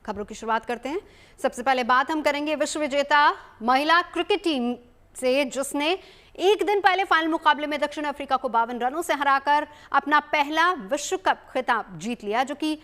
खबरों की शुरुआत करते हैं। सबसे पहले बात हम करेंगे विश्व विजेता महिला क्रिकेट टीम से, जिसने एक दिन पहले फाइनल मुकाबले में दक्षिण अफ्रीका को 52 रनों से हराकर अपना पहला विश्व कप खिताब जीत लिया, जो कि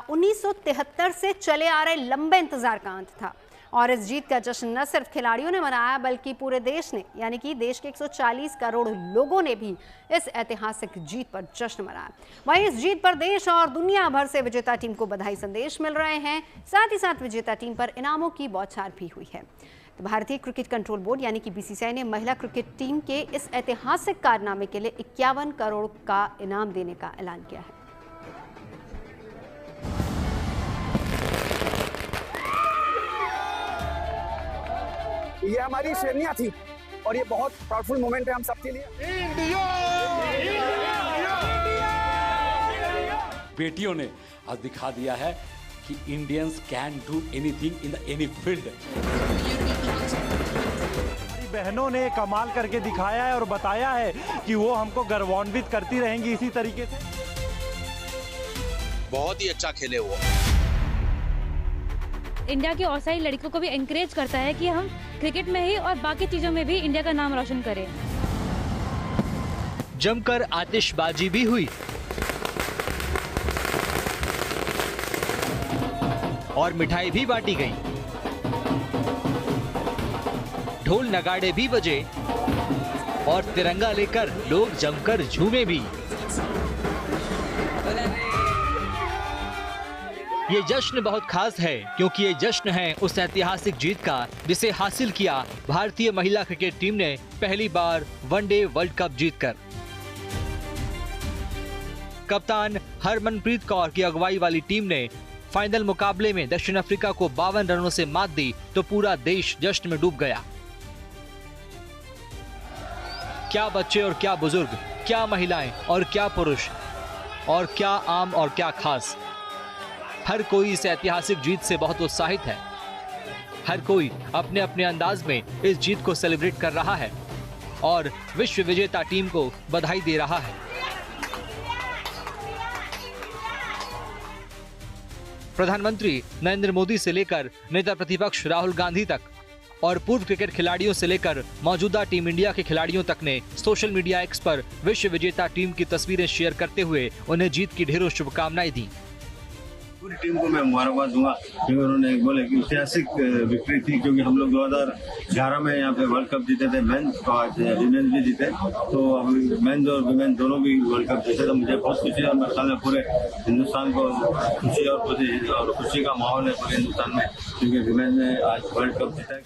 1973 से चले आ रहे लंबे इंतजार का अंत था। और इस जीत का जश्न न सिर्फ खिलाड़ियों ने मनाया, बल्कि पूरे देश ने, यानी कि देश के 140 करोड़ लोगों ने भी इस ऐतिहासिक जीत पर जश्न मनाया। वहीं इस जीत पर देश और दुनिया भर से विजेता टीम को बधाई संदेश मिल रहे हैं। साथ ही साथ विजेता टीम पर इनामों की बौछार भी हुई है। तो भारतीय क्रिकेट कंट्रोल बोर्ड यानी कि बीसीसीआई ने महिला क्रिकेट टीम के इस ऐतिहासिक कारनामे के लिए 51 करोड़ का इनाम देने का ऐलान किया है। ये हमारी शेरनियां थी और ये बहुत प्राउडफुल मोमेंट है हम सबके लिए। बेटियों ने आज दिखा दिया है कि Indians can do anything in any field. बहनों ने कमाल करके दिखाया है और बताया है कि वो हमको गर्वान्वित करती रहेंगी इसी तरीके से। बहुत ही अच्छा खेले वो। इंडिया की और सारी लड़कियों को भी एनकरेज करता है कि हम क्रिकेट में ही और बाकी चीजों में भी इंडिया का नाम रोशन करें। जमकर आतिशबाजी भी हुई और मिठाई भी बांटी गई, ढोल नगाड़े भी बजे और तिरंगा लेकर लोग जमकर झूमे भी। ये जश्न बहुत खास है क्योंकि ये जश्न है उस ऐतिहासिक जीत का जिसे हासिल किया भारतीय महिला क्रिकेट टीम ने पहली बार वनडे वर्ल्ड कप जीतकर। कप्तान हरमनप्रीत कौर की अगुवाई वाली टीम ने फाइनल मुकाबले में दक्षिण अफ्रीका को 52 रनों से मात दी तो पूरा देश जश्न में डूब गया। क्या बच्चे और क्या बुजुर्ग, क्या महिलाएं और क्या पुरुष, और क्या आम और क्या खास, हर कोई इस ऐतिहासिक जीत से बहुत उत्साहित है। हर कोई अपने अपने अंदाज में इस जीत को सेलिब्रेट कर रहा है और विश्व विजेता टीम को बधाई दे रहा है। प्रधानमंत्री नरेंद्र मोदी से लेकर नेता प्रतिपक्ष राहुल गांधी तक और पूर्व क्रिकेट खिलाड़ियों से लेकर मौजूदा टीम इंडिया के खिलाड़ियों तक ने सोशल मीडिया एक्स पर विश्व विजेता टीम की तस्वीरें शेयर करते हुए उन्हें जीत की ढेरों शुभकामनाएं दी। पूरी टीम को मैं मुबारकबाद दूंगा क्योंकि उन्होंने बोले कि ऐतिहासिक विक्ट्री थी, क्योंकि हम लोग 2011 में यहाँ पे वर्ल्ड कप जीते थे मेंस, तो आज विमेंस भी जीते, तो अभी मेंस और विमेंस दोनों भी वर्ल्ड कप जीते, तो मुझे बहुत खुशी है और मेरे ख्याल में पूरे हिंदुस्तान को खुशी और खुशी का माहौल है पूरे हिंदुस्तान में, क्योंकि विमेंस ने आज वर्ल्ड कप जीता है।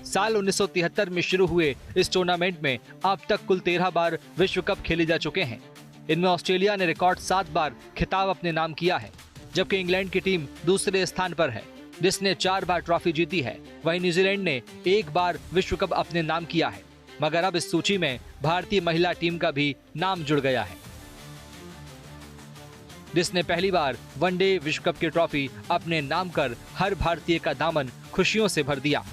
साल 1973 में शुरू हुए इस टूर्नामेंट में अब तक कुल 13 बार विश्व कप खेले जा चुके हैं। इनमें ऑस्ट्रेलिया ने रिकॉर्ड 7 बार खिताब अपने नाम किया है, जबकि इंग्लैंड की टीम दूसरे स्थान पर है जिसने 4 बार ट्रॉफी जीती है। वहीं न्यूजीलैंड ने 1 बार विश्व कप अपने नाम किया है, मगर अब इस सूची में भारतीय महिला टीम का भी नाम जुड़ गया है, जिसने पहली बार वनडे विश्व कप की ट्रॉफी अपने नाम कर हर भारतीय का दामन खुशियों से भर दिया।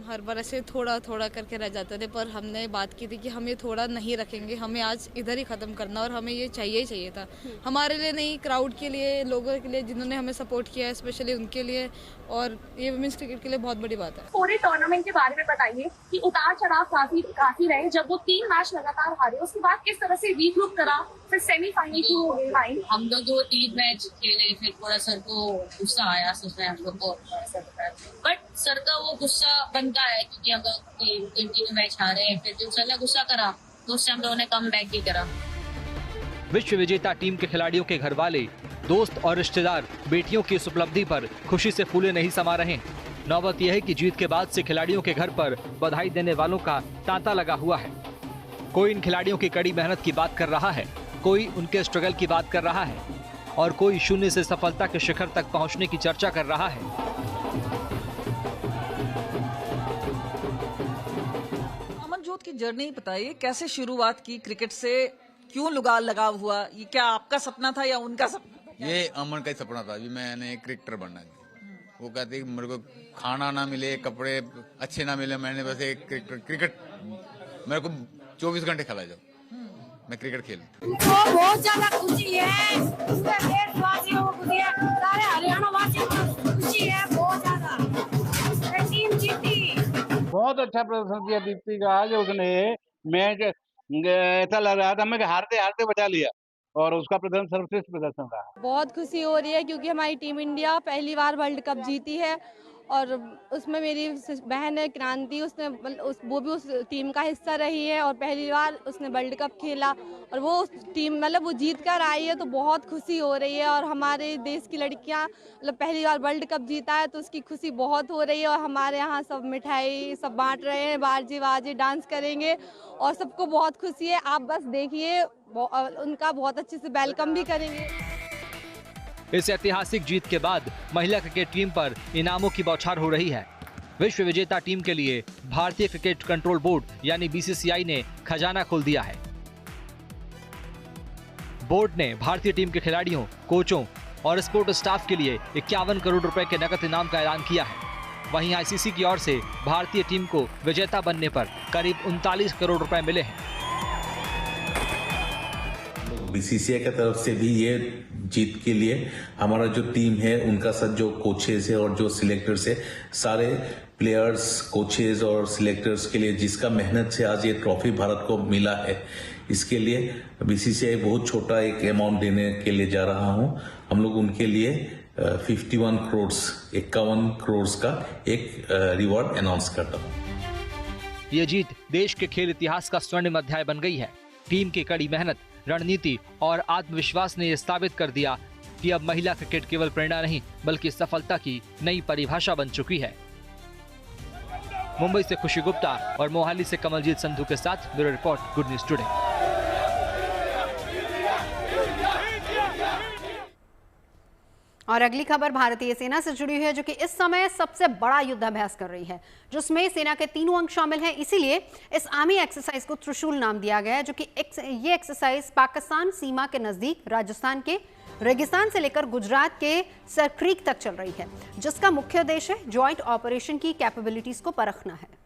हर बार ऐसे थोड़ा थोड़ा करके रह जाते थे, पर हमने बात की थी कि हम ये थोड़ा नहीं रखेंगे, हमें आज इधर ही ख़त्म करना और हमें ये चाहिए ही चाहिए था। हमारे लिए नहीं, क्राउड के लिए, लोगों के लिए जिन्होंने हमें सपोर्ट किया है, स्पेशली उनके लिए, और ये वुमेन्स क्रिकेट के लिए बहुत बड़ी बात है। पूरे टूर्नामेंट के बारे में बताइए कि उतार चढ़ाव काफी रहे। जब वो 3 मैच लगातार हारे, उसके बाद किस तरह से रीग्रुप करा, फिर सेमीफाइनल की हो गई फाइनल। हम लोग 2-3 मैच खेले, फिर थोड़ा सर को गुस्सा आया, सोचते हम लोग को, बट सर का वो गुस्सा बनता है क्योंकि हम लोग 3 मैच हारे हैं, फिर जो सर ने गुस्सा करा तो उससे हम लोगों ने कम बैक भी करा। विश्व विजेता टीम के खिलाड़ियों के घर वाले, दोस्त और रिश्तेदार बेटियों की इस उपलब्धि पर खुशी से फूले नहीं समा रहे। नौबत यह है कि जीत के बाद से खिलाड़ियों के घर पर बधाई देने वालों का तांता लगा हुआ है। कोई इन खिलाड़ियों की कड़ी मेहनत की बात कर रहा है, कोई उनके स्ट्रगल की बात कर रहा है और कोई शून्य से सफलता के शिखर तक पहुंचने की चर्चा कर रहा है। अमनजोत की जर्नी बताइए, कैसे शुरुआत की क्रिकेट से, क्यों लगाव हुआ, ये क्या आपका सपना था या उनका सपना था? ये अमन का ही सपना था, अभी मैंने क्रिकेटर बनना है। वो कहते मेरे को खाना ना मिले, कपड़े अच्छे ना मिले, मैंने बस एक क्रिकेट मेरे को 24 घंटे खेला जाओ, मैं क्रिकेट खेलूं। बहुत ज्यादा खुशी है, देशवासियों को खुशी है, सारे हरियाणा बहुत अच्छा प्रदर्शन किया दीप्ति का आज। उसने मैच ऐसा लग रहा था हमें कि हारते हारते बचा लिया और उसका प्रदर्शन सर्वश्रेष्ठ प्रदर्शन रहा। बहुत खुशी हो रही है क्योंकि हमारी टीम इंडिया पहली बार वर्ल्ड कप जीती है और उसमें मेरी बहन है क्रांति, वो भी उस टीम का हिस्सा रही है और पहली बार उसने वर्ल्ड कप खेला और वो उस टीम वो जीत कर आई है, तो बहुत खुशी हो रही है। और हमारे देश की लड़कियां पहली बार वर्ल्ड कप जीता है तो उसकी खुशी बहुत हो रही है। और हमारे यहाँ सब मिठाई सब बांट रहे हैं, बाजे बाजे डांस करेंगे और सबको बहुत खुशी है। आप बस देखिए, उनका बहुत अच्छे से वेलकम भी करेंगे। इस ऐतिहासिक जीत के बाद महिला क्रिकेट टीम पर इनामों की बौछार हो रही है। विश्व विजेता टीम के लिए भारतीय क्रिकेट कंट्रोल बोर्ड यानी बीसीसीआई ने खजाना खोल दिया है। बोर्ड ने भारतीय टीम के खिलाड़ियों, कोचों और सपोर्ट स्टाफ के लिए 51 करोड़ रुपए के नकद इनाम का ऐलान किया है। वहीं आईसीसी की ओर से भारतीय टीम को विजेता बनने पर करीब 39 करोड़ रुपए मिले हैं। बीसीसीआई की तरफ से भी ये जीत के लिए हमारा जो टीम है उनका साथ जो कोचेस है और जो सिलेक्टर्स है, सारे प्लेयर्स, कोचेस और सिलेक्टर्स के लिए जिसका मेहनत से आज ये ट्रॉफी भारत को मिला है, इसके लिए बीसीसीआई बहुत छोटा एक अमाउंट देने के लिए जा रहा हूं। हम लोग उनके लिए 51 करोड़ का एक रिवॉर्ड अनाउंस करता हूं। ये जीत देश के खेल इतिहास का स्वर्णिम अध्याय बन गई है। टीम की कड़ी मेहनत, रणनीति और आत्मविश्वास ने यह साबित कर दिया कि अब महिला क्रिकेट केवल प्रेरणा नहीं बल्कि सफलता की नई परिभाषा बन चुकी है। मुंबई से खुशी गुप्ता और मोहाली से कमलजीत संधू के साथ bureau report, good news today. और अगली खबर भारतीय सेना से जुड़ी हुई है, जो कि इस समय सबसे बड़ा युद्धाभ्यास कर रही है, जिसमें सेना के 3 अंग शामिल हैं। इसीलिए इस आर्मी एक्सरसाइज को त्रिशूल नाम दिया गया है, जो कि ये एक्सरसाइज पाकिस्तान सीमा के नजदीक राजस्थान के रेगिस्तान से लेकर गुजरात के सरक्रीक तक चल रही है, जिसका मुख्य उद्देश्य ज्वाइंट ऑपरेशन की कैपेबिलिटीज को परखना है।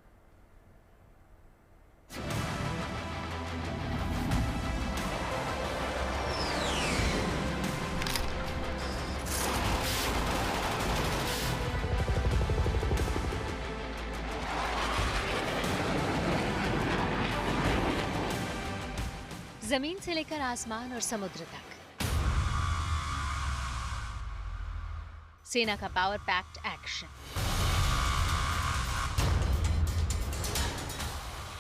जमीन से लेकर आसमान और समुद्र तक सेना का पावर पैक्ड एक्शन,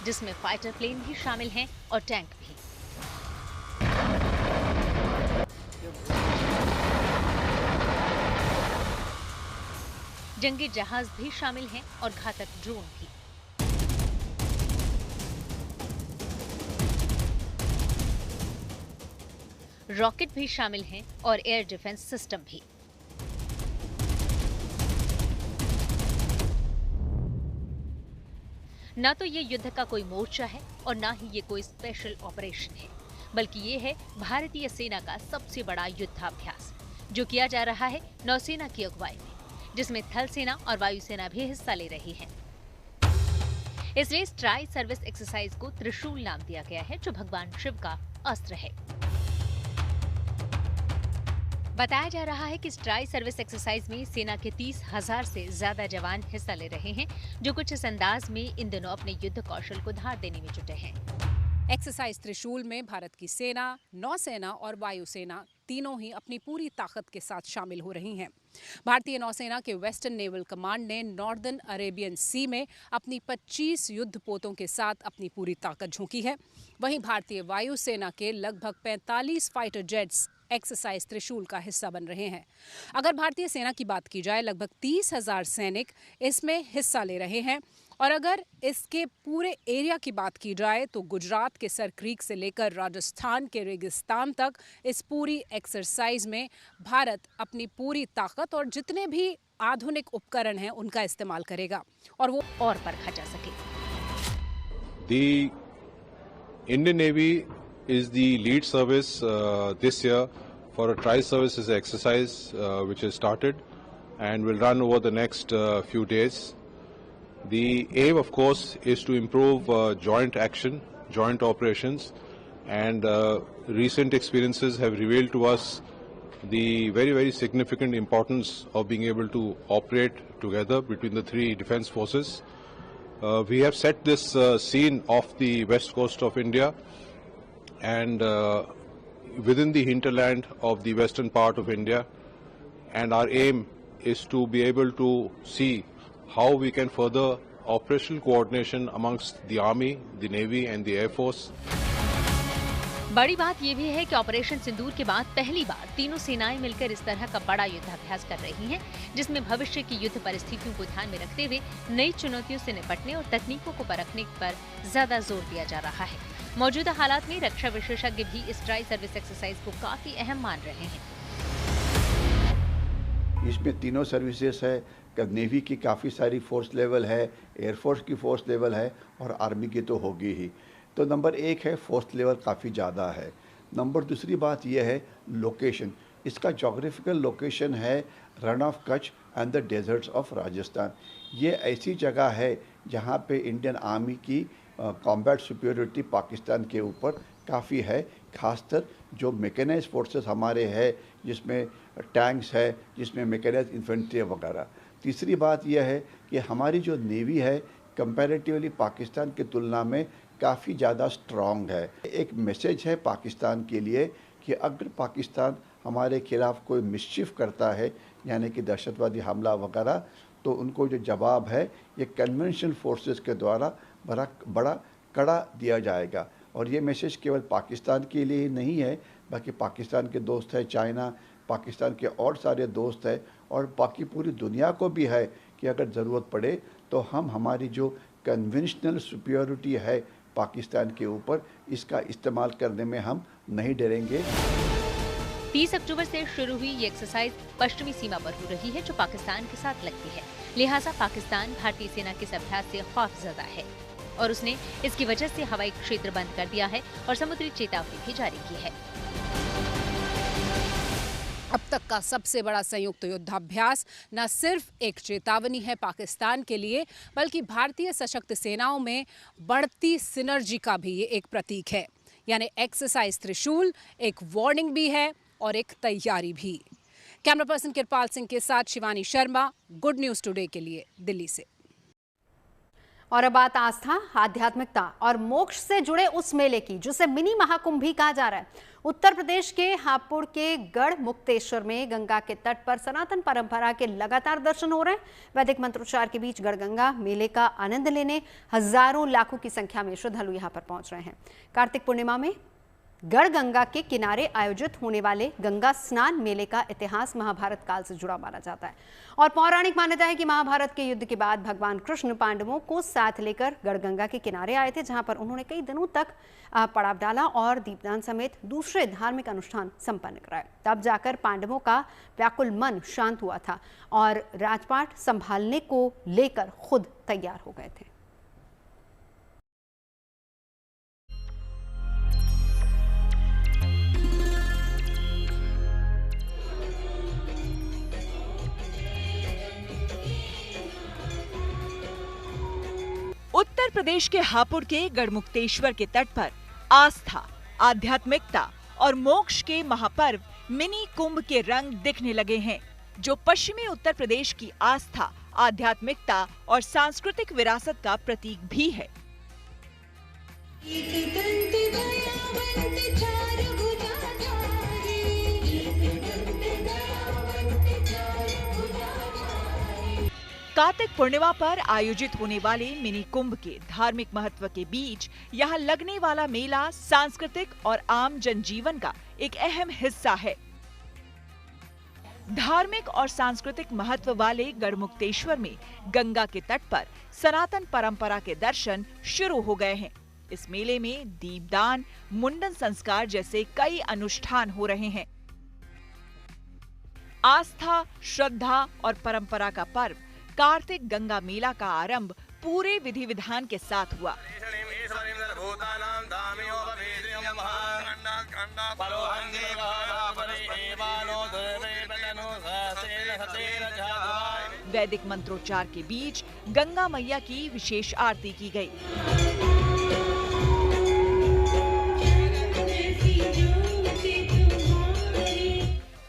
जिसमें फाइटर प्लेन भी शामिल हैं और टैंक भी। जंगी जहाज भी शामिल हैं और घातक ड्रोन भी। रॉकेट भी शामिल हैं और एयर डिफेंस सिस्टम भी। ना तो ये युद्ध का कोई मोर्चा है और ना ही ये कोई स्पेशल ऑपरेशन है, बल्कि ये है भारतीय सेना का सबसे बड़ा युद्धाभ्यास, जो किया जा रहा है नौसेना की अगुवाई में, जिसमें थल सेना और वायुसेना भी हिस्सा ले रही है। इसलिए ट्राई सर्विस एक्सरसाइज को त्रिशूल नाम दिया गया है, जो भगवान शिव का अस्त्र है। बताया जा रहा है कि ट्राई सर्विस एक्सरसाइज में सेना के 30,000 से ज्यादा जवान हिस्सा ले रहे हैं, जो कुछ इस अंदाज में इन दिनों अपने युद्ध कौशल को धार देने में जुटे हैं। एक्सरसाइज त्रिशूल में भारत की सेना, नौसेना और वायुसेना तीनों ही अपनी पूरी ताकत के साथ शामिल हो रही हैं। भारतीय नौसेना के वेस्टर्न नेवल कमांड ने नॉर्दर्न अरेबियन सी में अपनी 25 युद्धपोतों के साथ अपनी पूरी ताकत झोंकी है। वहीं भारतीय वायुसेना के लगभग 45 फाइटर जेट्स एक्सरसाइज त्रिशूल का हिस्सा बन रहे हैं। अगर भारतीय सेना की बात की जाए, लगभग 30,000 सैनिक इसमें हिस्सा ले रहे हैं। और अगर इसके पूरे एरिया की बात की जाए तो गुजरात के सरक्रीक से लेकर राजस्थान के रेगिस्तान तक इस पूरी एक्सरसाइज में भारत अपनी पूरी ताकत और जितने भी आधुनिक उपकरण हैं उनका इस्तेमाल करेगा और वो और परखा जा सके। The Indian Navy is the lead service this year for a tri-services exercise which has started and will run over the next few days. The aim, of course, is to improve joint action, joint operations, and recent experiences have revealed to us the very, very significant importance of being able to operate together between the three defense forces. We have set this scene off the west coast of India and within the hinterland of the western part of India, and our aim is to be able to see how we can further operational coordination amongst the Army, the Navy and the Air Force. बड़ी बात ये भी है कि operation सिंदूर के बाद पहली बार तीनों सेनाएं मिलकर इस तरह का बड़ा युद्धाभ्यास कर रही हैं, जिसमें भविष्य की युद्ध परिस्थितियों को ध्यान में रखते हुए नई चुनौतियों से निपटने और तकनीकों को परखने पर ज्यादा जोर दिया जा रहा है। मौजूदा हालात में रक्षा विशेषज्ञ भी इस ट्राई सर्विस एक्सरसाइज को काफी अहम मान रहे हैं। इसमें तीनों सर्विसेज है, नेवी की काफ़ी सारी फोर्स लेवल है, एयरफोर्स की फोर्स लेवल है और आर्मी की तो होगी ही। तो नंबर एक है फोर्स लेवल काफ़ी ज़्यादा है। नंबर दूसरी बात यह है लोकेशन, इसका जोग्राफिकल लोकेशन है run of Kutch and the desserts of Rajasthan. ये ऐसी जगह है जहाँ पे इंडियन आर्मी की कॉम्बैट सुपीरियरिटी पाकिस्तान के ऊपर काफ़ी है, खासकर जो मैकेनाइज्ड फोर्सेस हमारे हैं, जिसमें टैंक्स है, जिसमें मैकेनाइज्ड इन्फेंट्री वगैरह। तीसरी बात यह है कि हमारी जो नेवी है कंपैरेटिवली पाकिस्तान की तुलना में काफ़ी ज़्यादा स्ट्रॉन्ग है। एक मैसेज है पाकिस्तान के लिए कि अगर पाकिस्तान हमारे खिलाफ कोई मिसचिफ करता है, यानी कि दहशतवादी हमला वगैरह, तो उनको जो जवाब है ये कन्वेंशनल फोर्सेस के द्वारा बड़ा कड़ा दिया जाएगा। और ये मैसेज केवल पाकिस्तान के लिए ही नहीं है, बाकी पाकिस्तान के दोस्त है चाइना, पाकिस्तान के और सारे दोस्त हैं और बाकी पूरी दुनिया को भी है कि अगर ज़रूरत पड़े तो हम हमारी जो कन्वेंशनल सुपीरियरिटी है पाकिस्तान के ऊपर, इसका इस्तेमाल करने में हम नहीं डरेंगे। 30 अक्टूबर से शुरू हुई ये एक्सरसाइज पश्चिमी सीमा पर हो रही है, जो पाकिस्तान के साथ लगती है। लिहाजा पाकिस्तान भारतीय सेना के इस अभ्यास से खौफजदा है और उसने इसकी वजह से हवाई क्षेत्र बंद कर दिया है और समुद्री चेतावनी भी जारी की है। अब तक का सबसे बड़ा संयुक्त युद्धाभ्यास न सिर्फ एक चेतावनी है पाकिस्तान के लिए, बल्कि भारतीय सशक्त सेनाओं में बढ़ती सिनर्जी का भी ये एक प्रतीक है। यानी एक्सरसाइज त्रिशूल एक वार्निंग भी है और एक तैयारी भी। कैमरा पर्सन कृपाल सिंह के साथ Shivani Sharma, good news today के लिए, दिल्ली से। और अब बात आस्था, आध्यात्मिकता और मोक्ष से जुड़े उस मेले की जिसे मिनी महाकुंभ भी कहा जा रहा है। उत्तर प्रदेश के हापुड़ के गढ़ मुक्तेश्वर में गंगा के तट पर सनातन परंपरा के लगातार दर्शन हो रहे हैं। वैदिक मंत्रोच्चार के बीच गढ़गंगा मेले का आनंद लेने हजारों लाखों की संख्या में श्रद्धालु यहां पर पहुंच रहे हैं। कार्तिक पूर्णिमा में गढ़गंगा के किनारे आयोजित होने वाले गंगा स्नान मेले का इतिहास महाभारत काल से जुड़ा माना जाता है और पौराणिक मान्यता है कि महाभारत के युद्ध के बाद भगवान कृष्ण पांडवों को साथ लेकर गढ़गंगा के किनारे आए थे, जहां पर उन्होंने कई दिनों तक पड़ाव डाला और दीपदान समेत दूसरे धार्मिक अनुष्ठान संपन्न कराए। तब जाकर पांडवों का व्याकुल मन शांत हुआ था और राजपाट संभालने को लेकर खुद तैयार हो गए थे। उत्तर प्रदेश के हापुड़ के गढ़मुक्तेश्वर के तट पर आस्था, आध्यात्मिकता और मोक्ष के महापर्व मिनी कुंभ के रंग दिखने लगे हैं, जो पश्चिमी उत्तर प्रदेश की आस्था, आध्यात्मिकता और सांस्कृतिक विरासत का प्रतीक भी है। कार्तिक पूर्णिमा पर आयोजित होने वाले मिनी कुंभ के धार्मिक महत्व के बीच यहाँ लगने वाला मेला सांस्कृतिक और आम जनजीवन का एक अहम हिस्सा है। धार्मिक और सांस्कृतिक महत्व वाले गढ़मुक्तेश्वर में गंगा के तट पर सनातन परंपरा के दर्शन शुरू हो गए हैं। इस मेले में दीपदान, मुंडन संस्कार जैसे कई अनुष्ठान हो रहे हैं। आस्था, श्रद्धा और परंपरा का पर्व कार्तिक गंगा मेला का आरंभ पूरे विधि विधान के साथ हुआ। वैदिक मंत्रोच्चार के बीच गंगा मैया की विशेष आरती की गई।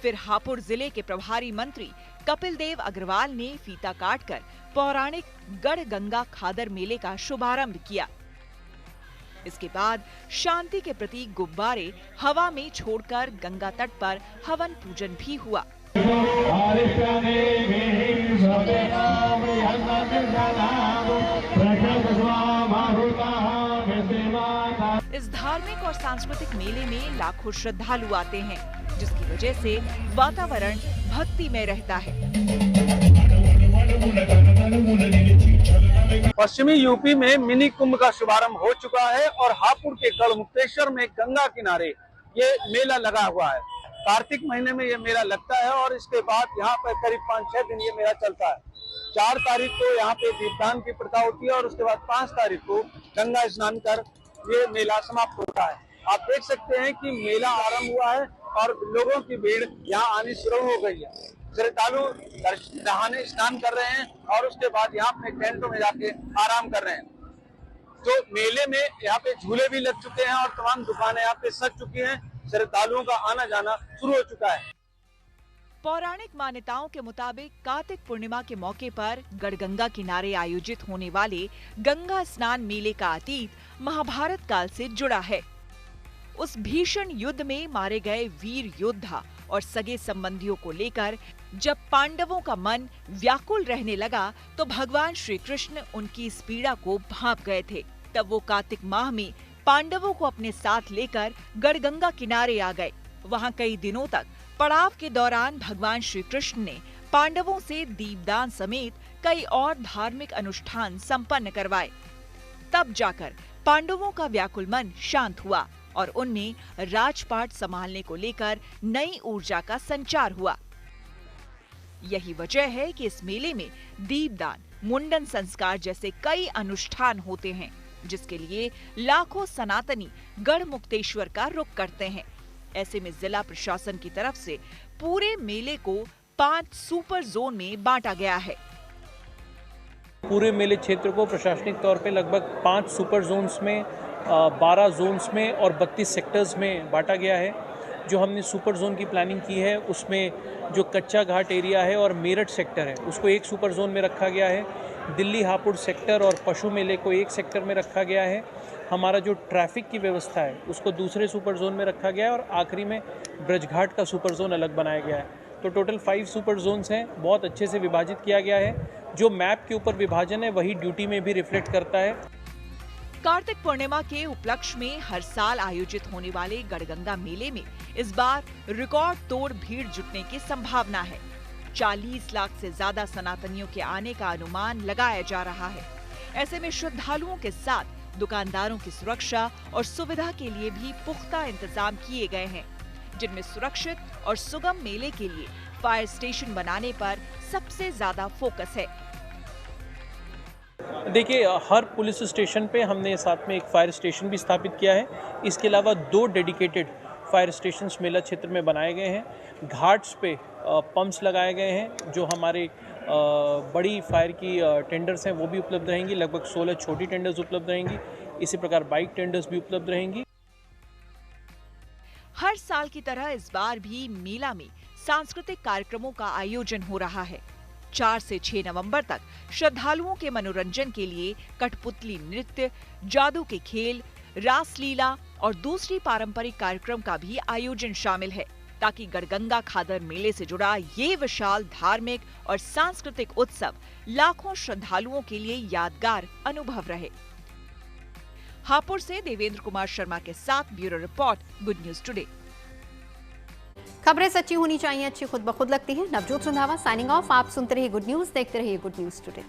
फिर हापुड़ जिले के प्रभारी मंत्री कपिल देव अग्रवाल ने फीता काटकर पौराणिक गढ़गंगा खादर मेले का शुभारंभ किया। इसके बाद शांति के प्रतीक गुब्बारे हवा में छोड़कर गंगा तट पर हवन पूजन भी हुआ। इस धार्मिक और सांस्कृतिक मेले में लाखों श्रद्धालु आते हैं, जिसकी वजह से वातावरण भक्तिमय रहता है। पश्चिमी यूपी में मिनी कुंभ का शुभारंभ हो चुका है और हापुड़ के गढ़मुक्तेश्वर में गंगा किनारे ये मेला लगा हुआ है। कार्तिक महीने में ये मेला लगता है और इसके बाद यहाँ पर करीब 5-6 दिन ये मेला चलता है। 4 तारीख को यहाँ पे दीपदान की प्रथा होती है और उसके बाद 5 तारीख को गंगा स्नान कर ये मेला समाप्त होता है। आप देख सकते हैं कि मेला आरंभ हुआ है और लोगों की भीड़ यहाँ आनी शुरू हो गई है। श्रद्धालु नहाने स्नान कर रहे हैं और उसके बाद यहाँ अपने टेंटों में जाके आराम कर रहे हैं। तो मेले में यहाँ पे झूले भी लग चुके हैं और तमाम दुकानें यहाँ पे सज चुकी हैं। श्रद्धालुओं का आना जाना शुरू हो चुका है। पौराणिक मान्यताओं के मुताबिक कार्तिक पूर्णिमा के मौके पर गढ़गंगा किनारे आयोजित होने वाले गंगा स्नान मेले का अतीत महाभारत काल से जुड़ा है। उस भीषण युद्ध में मारे गए वीर योद्धा और सगे संबंधियों को लेकर जब पांडवों का मन व्याकुल रहने लगा तो भगवान श्री कृष्ण उनकी इस पीड़ा को भांप गए थे। तब वो कार्तिक माह में पांडवों को अपने साथ लेकर गढ़गंगा किनारे आ गए। वहाँ कई दिनों तक पड़ाव के दौरान भगवान श्री कृष्ण ने पांडवों से दीपदान समेत कई और धार्मिक अनुष्ठान संपन्न करवाए। तब जाकर पांडवों का व्याकुल मन शांत हुआ और उनमें राजपाट संभालने को लेकर नई ऊर्जा का संचार हुआ। यही वजह है कि इस मेले में दीपदान, मुंडन संस्कार जैसे कई अनुष्ठान होते हैं, जिसके लिए लाखों सनातनी गढ़मुक्तेश्वर का रुख करते हैं। ऐसे में जिला प्रशासन की तरफ से पूरे मेले को 5 सुपर जोन में बांटा गया है। पूरे मेले क्षेत्र को प्रशासनिक तौर पे लगभग 5 सुपर जोन्स में 12 जोन्स में और 32 सेक्टर्स में बांटा गया है। जो हमने सुपर जोन की प्लानिंग की है उसमें जो कच्चा घाट एरिया है और मेरठ सेक्टर है उसको एक सुपर जोन में रखा गया है। दिल्ली हापुड़ सेक्टर और पशु मेले को एक सेक्टर में रखा गया है। हमारा जो ट्रैफिक की व्यवस्था है उसको दूसरे सुपर जोन में रखा गया है और आखिरी में ब्रजघाट का सुपर जोन अलग बनाया गया है। तो टोटल 5 सुपर जोन्स हैं, बहुत अच्छे से विभाजित किया गया है। जो मैप के ऊपर विभाजन है वही ड्यूटी में भी रिफ्लेक्ट करता है। कार्तिक पूर्णिमा के उपलक्ष्य में हर साल आयोजित होने वाले गढ़गंगा मेले में इस बार रिकॉर्ड तोड़ भीड़ जुटने की संभावना है। 40 लाख से ज्यादा सनातनियों के आने का अनुमान लगाया जा रहा है। ऐसे में श्रद्धालुओं के साथ दुकानदारों की सुरक्षा और सुविधा के लिए भी पुख्ता इंतजाम किए गए हैं, जिनमें सुरक्षित और सुगम मेले के लिए फायर स्टेशन बनाने पर सबसे ज्यादा फोकस है। देखिए, हर पुलिस स्टेशन पे हमने साथ में एक फायर स्टेशन भी स्थापित किया है। इसके अलावा 2 डेडिकेटेड फायर स्टेशंस मेला क्षेत्र में बनाए गए हैं। घाट्स पे पंप्स लगाए गए हैं। जो हमारे बड़ी फायर की टेंडर्स हैं वो भी उपलब्ध रहेंगी। लगभग 16 छोटी टेंडर्स उपलब्ध रहेंगी। इसी प्रकार बाइक टेंडर्स भी उपलब्ध रहेंगी। हर साल की तरह इस बार भी मेला में सांस्कृतिक कार्यक्रमों का आयोजन हो रहा है। 4 से 6 नवंबर तक श्रद्धालुओं के मनोरंजन के लिए कठपुतली नृत्य, जादू के खेल, रासलीला और दूसरी पारंपरिक कार्यक्रम का भी आयोजन शामिल है, ताकि गढ़गंगा खादर मेले से जुड़ा ये विशाल धार्मिक और सांस्कृतिक उत्सव लाखों श्रद्धालुओं के लिए यादगार अनुभव रहे। हापुड़ से देवेंद्र कुमार शर्मा के साथ bureau report, good news today. खबरें सच्ची होनी चाहिए, अच्छी खुद ब खुद लगती है। Navjot Randhawa signing off. आप सुनते रहिए गुड न्यूज, देखते रहिए गुड न्यूज टुडे।